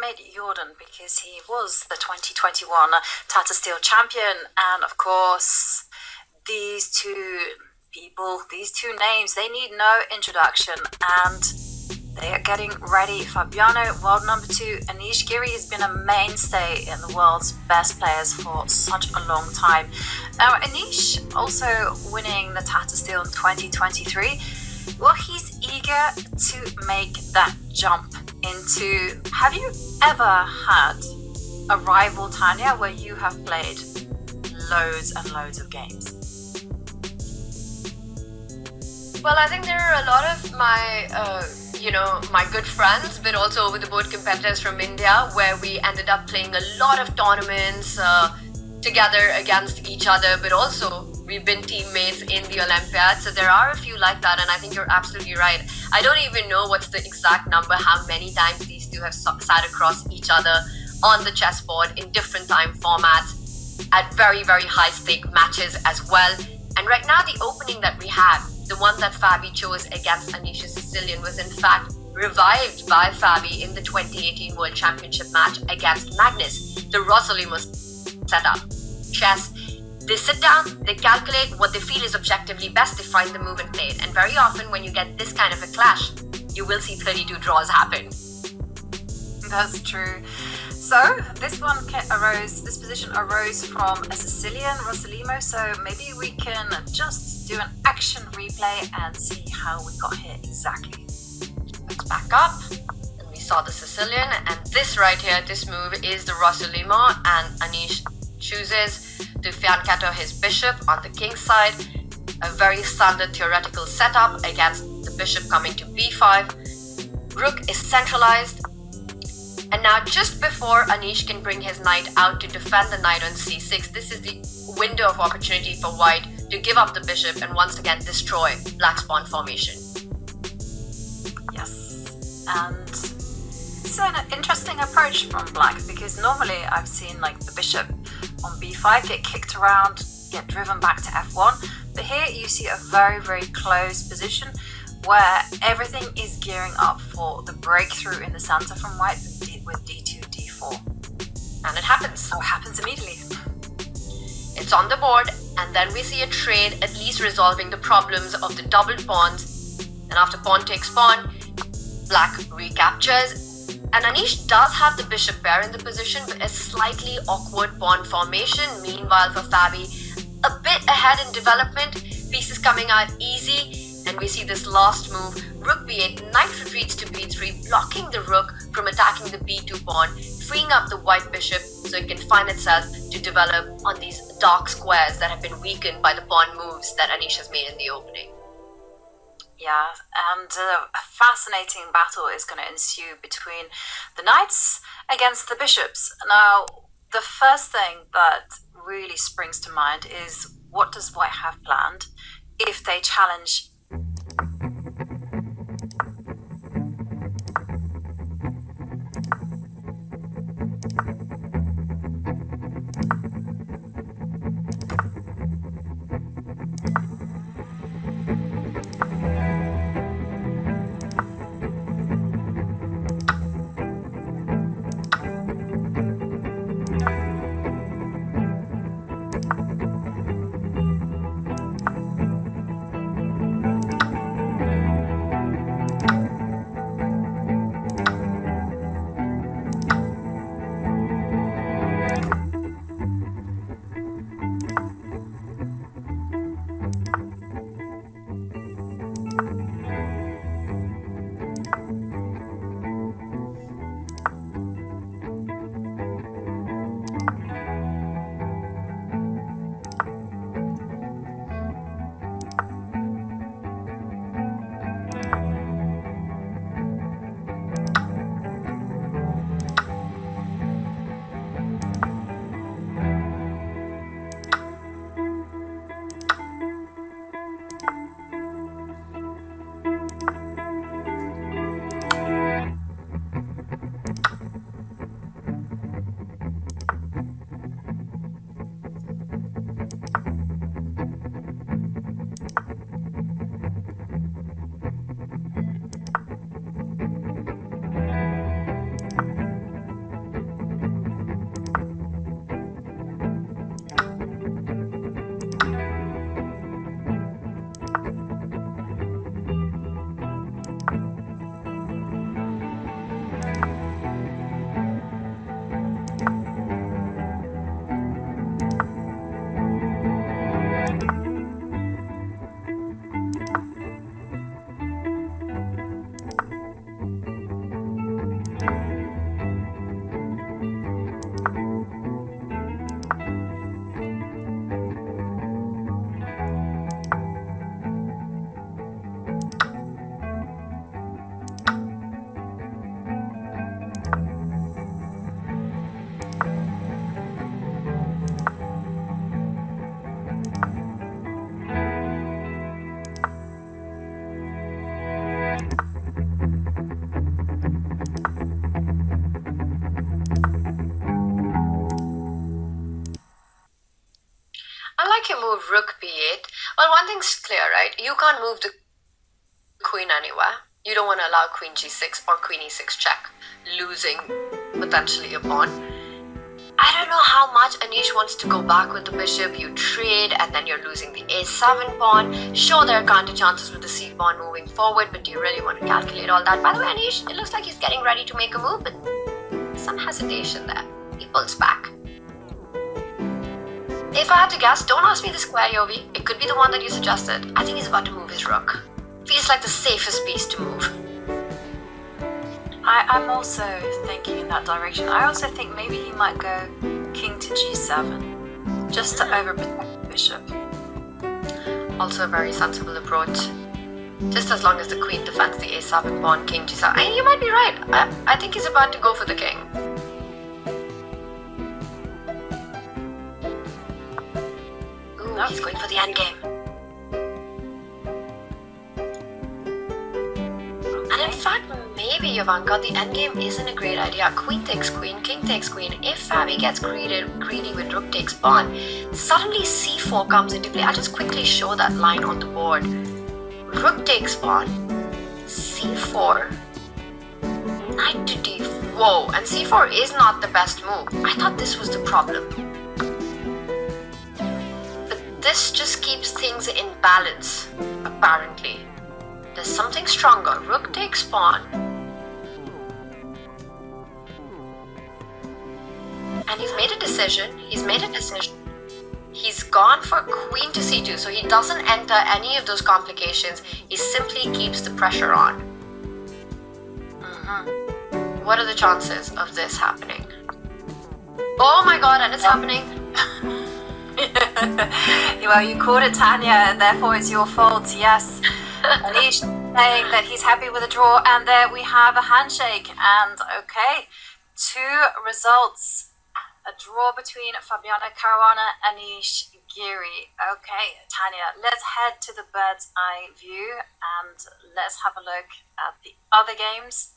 made Jordan because he was the 2021 Tata Steel champion. And of course, these two people, these two names, they need no introduction. And they are getting ready. Fabiano, world number 2. Anish Giri has been a mainstay in the world's best players for such a long time. Now, Anish also winning the Tata Steel in 2023. Well, he's eager to make that jump into... Have you ever had a rival, Tanya, where you have played loads and loads of games? Well, I think there are a lot of my, my good friends, but also over-the-board competitors from India, where we ended up playing a lot of tournaments together against each other, but also we've been teammates in the Olympiad. So there are a few like that, and I think you're absolutely right. I don't even know what's the exact number, how many times these two have sat across each other on the chessboard in different time formats at very, very high-stake matches as well. And right now, the opening that we had, the one that Fabi chose against Anish's Sicilian, was in fact revived by Fabi in the 2018 World Championship match against Magnus, the Rossolimo setup. Chess, they sit down, they calculate what they feel is objectively best, they find the move and play it. And very often when you get this kind of a clash, you will see 32 draws happen. That's true. So this position arose from a Sicilian, Rossolimo, so maybe we can just do an action replay and see how we got here exactly. Let's back up. And we saw the Sicilian, and this right here, this move is the Rossolimo, and Anish chooses to fianchetto his bishop on the king's side. A very standard theoretical setup against the bishop coming to b5. Rook is centralized. And now just before Anish can bring his knight out to defend the knight on c6, this is the window of opportunity for white to give up the bishop and once again destroy black's pawn formation. Yes, and it's an interesting approach from black, because normally I've seen like the bishop on b5 get kicked around, get driven back to f1, but here you see a very, very close position where everything is gearing up for the breakthrough in the center from white with d2, d4. And it happens. So it happens immediately. It's on the board, and then we see a trade at least resolving the problems of the doubled pawns. And after pawn takes pawn, black recaptures. And Anish does have the bishop pair in the position, but a slightly awkward pawn formation. Meanwhile, for Fabi, a bit ahead in development, pieces coming out easy. And we see this last move, rook b8, knight retreats to b3, blocking the rook from attacking the b2 pawn, freeing up the white bishop so it can find itself to develop on these dark squares that have been weakened by the pawn moves that Anish has made in the opening. Yeah, and a fascinating battle is going to ensue between the knights against the bishops. Now, the first thing that really springs to mind is, what does white have planned if they challenge move rook b8. Well, one thing's clear, right? You can't move the queen anywhere. You don't want to allow queen g6 or queen e6 check, losing potentially a pawn. I don't know how much Anish wants to go back with the bishop. You trade and then you're losing the a7 pawn. Sure, there are counter chances with the c pawn moving forward, but do you really want to calculate all that? By the way, Anish, it looks like he's getting ready to make a move, but some hesitation there. He pulls back. If I had to guess, don't ask me the square, Yovi. It could be the one that you suggested. I think he's about to move his rook. Feels like the safest piece to move. I'm also thinking in that direction. I also think maybe he might go king to g7, just to overprotect the bishop. Also a very sensible approach. Just as long as the queen defends the a7 pawn, king g7. And you might be right. I think he's about to go for the king. Ooh, he's going for the endgame. And in fact, maybe, Ivanka, the endgame isn't a great idea. Queen takes queen, king takes queen. If Fabi gets greedy with rook takes pawn, suddenly c4 comes into play. I'll just quickly show that line on the board. Rook takes pawn, c4, knight to d4. Whoa, and c4 is not the best move. I thought this was the problem. But this just keeps things in balance, apparently. There's something stronger. Rook takes pawn. And he's made a decision. He's gone for queen to c2, so he doesn't enter any of those complications. He simply keeps the pressure on. What are the chances of this happening? Oh my god, and it's happening. Well, you called it, Tanya, and therefore it's your fault. Yes. Anish saying that he's happy with the draw, and there we have a handshake. And okay, two results. A draw between Fabiano Caruana and Anish Giri. Okay, Tanya, let's head to the bird's eye view and let's have a look at the other games.